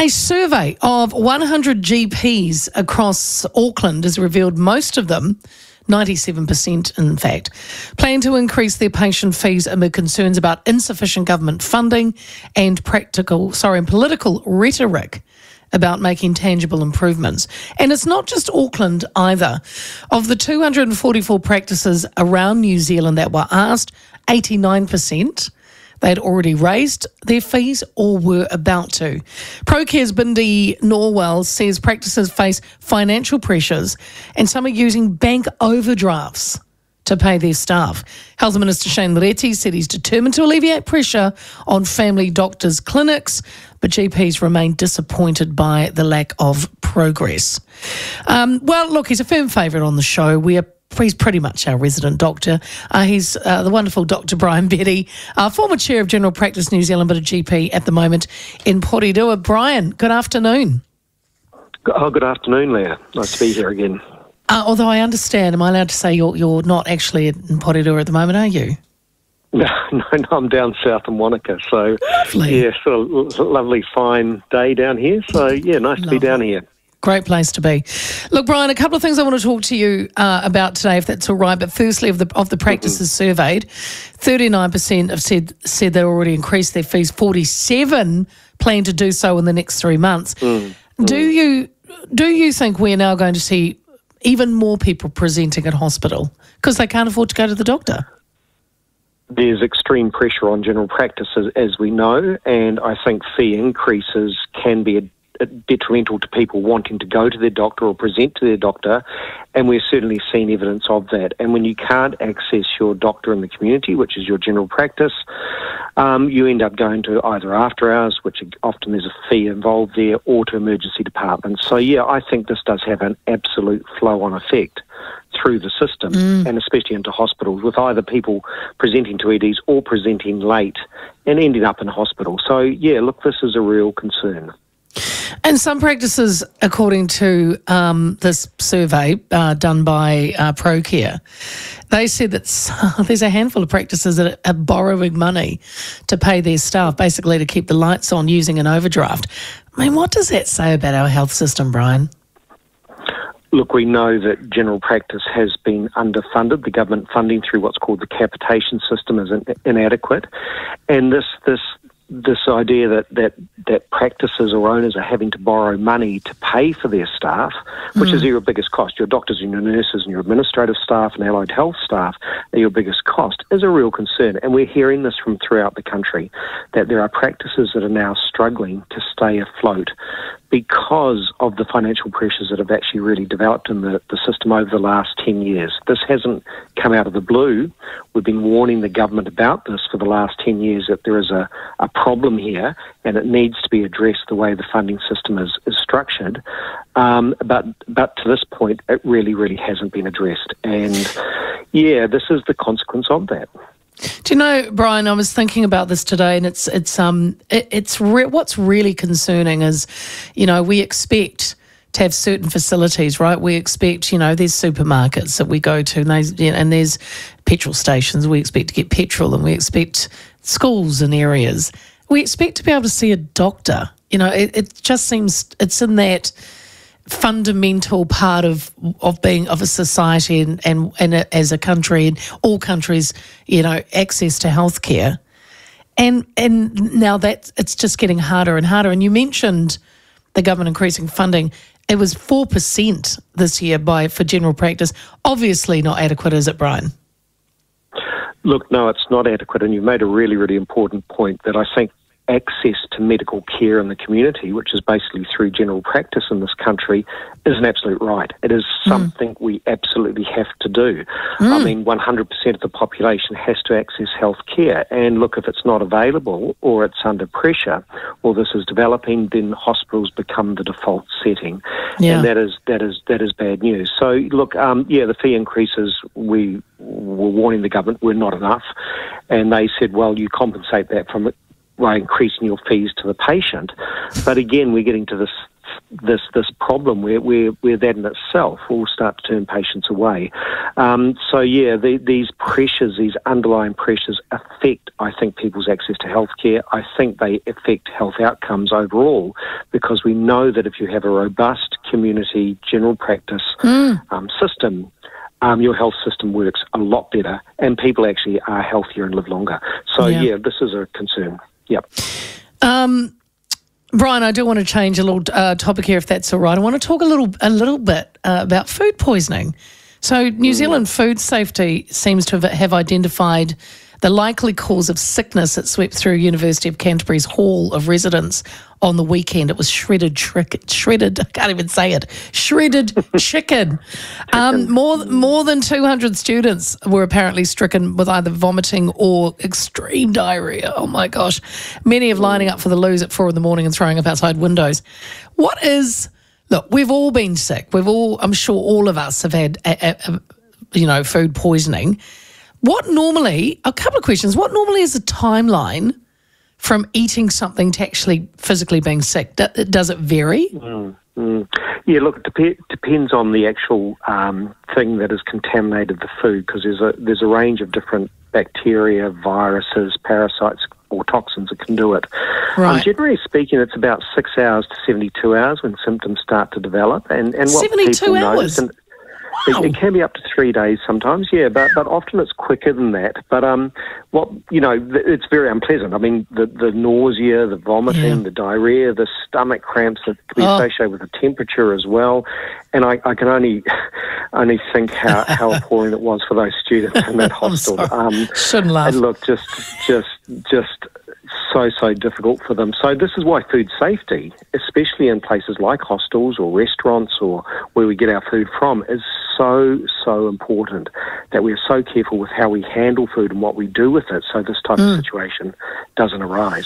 A survey of 100 GPs across Auckland has revealed most of them, 97% in fact, plan to increase their patient fees amid concerns about insufficient government funding and political rhetoric about making tangible improvements. And it's not just Auckland either. Of the 244 practices around New Zealand that were asked, 89% they had already raised their fees or were about to. Procare's Bindi Norwell says practices face financial pressures and some are using bank overdrafts to pay their staff. Health Minister Shane Reti said he's determined to alleviate pressure on family doctors' clinics, but GPs remain disappointed by the lack of progress. Well, look, he's a firm favourite on the show. He's pretty much our resident doctor. He's the wonderful Dr Bryan Betty, former chair of General Practice New Zealand, but a GP at the moment in Porirua. Bryan, good afternoon. Good afternoon, Leah. Nice to be here again. Although I understand, am I allowed to say you're not actually in Porirua at the moment, are you? No, I'm down south in Wanaka. So, lovely. Yeah, sort of lovely, fine day down here. So, yeah, nice to be down here. Great place to be. Look, Bryan, a couple of things I want to talk to you about today, if that's all right. But firstly, of the practices surveyed, 39% have said they already increased their fees. 47 plan to do so in the next 3 months. Do you think we're now going to see even more people presenting at hospital because they can't afford to go to the doctor? There's extreme pressure on general practices, as we know, and I think fee increases can be detrimental to people wanting to go to their doctor or present to their doctor, and we've certainly seen evidence of that. And when you can't access your doctor in the community, which is your general practice, you end up going to either after hours, which often there's a fee involved there, or to emergency departments. So yeah, I think this does have an absolute flow-on effect through the system, and especially into hospitals, with either people presenting to EDs or presenting late and ending up in hospital. So yeah, look, this is a real concern. And some practices, according to this survey done by Procare, they said that there's a handful of practices that are borrowing money to pay their staff, basically to keep the lights on using an overdraft. I mean, what does that say about our health system, Bryan? Look, we know that general practice has been underfunded. The government funding through what's called the capitation system is inadequate. And this idea that practices or owners are having to borrow money to pay for their staff, which is your biggest cost, your doctors and your nurses and your administrative staff and allied health staff are your biggest cost, is a real concern. And we're hearing this from throughout the country, that there are practices that are now struggling to stay afloat because of the financial pressures that have actually really developed in the system over the last 10 years. This hasn't come out of the blue. We've been warning the government about this for the last 10 years, that there is a problem here and it needs to be addressed the way the funding system is structured. But to this point, it really hasn't been addressed. And yeah, this is the consequence of that. Do you know, Bryan, I was thinking about this today, and what's really concerning is, we expect to have certain facilities, right? We expect, there's supermarkets that we go to, and there's petrol stations. We expect to get petrol, and we expect schools and areas. We expect to be able to see a doctor. It just seems it's in that fundamental part of being of a society and as a country, and all countries, access to healthcare, and now that it's just getting harder and harder. And you mentioned the government increasing funding. It was 4% this year for general practice. Obviously not adequate, is it, Bryan? Look, no, it's not adequate, and you've made a really important point that I think access to medical care in the community, which is basically through general practice in this country, is an absolute right. It is something we absolutely have to do. I mean, 100% of the population has to access health care. And look, if it's not available or it's under pressure or this is developing, then hospitals become the default setting. Yeah. And that is bad news. So look, the fee increases, we were warning the government, were not enough. And they said, well, you compensate that by increasing your fees to the patient. But again, we're getting to this this problem where that in itself will start to turn patients away. These pressures, these underlying pressures affect, I think, people's access to healthcare. I think they affect health outcomes overall, because we know that if you have a robust community general practice system, your health system works a lot better and people actually are healthier and live longer. So, this is a concern. Yep. Bryan, I do want to change a little topic here, if that's all right. I want to talk a little bit about food poisoning. So New Zealand Food Safety seems to have identified the likely cause of sickness that swept through University of Canterbury's Hall of Residence on the weekend. It was shredded chicken. More than 200 students were apparently stricken with either vomiting or extreme diarrhea. Oh my gosh. Many of lining up for the loos at 4 a.m. and throwing up outside windows. Look, we've all been sick. I'm sure all of us have had, food poisoning. A couple of questions. What normally is the timeline from eating something to actually physically being sick? Does it vary? Yeah, look, it depends on the actual thing that has contaminated the food, because there's a range of different bacteria, viruses, parasites, or toxins that can do it. Right. Generally speaking, it's about 6 hours to 72 hours when symptoms start to develop. And what 72 people hours? Notice, it can be up to 3 days sometimes, but often it's quicker than that. But it's very unpleasant. I mean, the nausea, the vomiting, the diarrhea, the stomach cramps that can be associated with the temperature as well. And I can only think how appalling it was for those students in that hostel. Shouldn't laugh. And look, just so difficult for them. So this is why food safety, especially in places like hostels or restaurants or where we get our food from, is so important, that we're so careful with how we handle food and what we do with it, so this type of situation doesn't arise.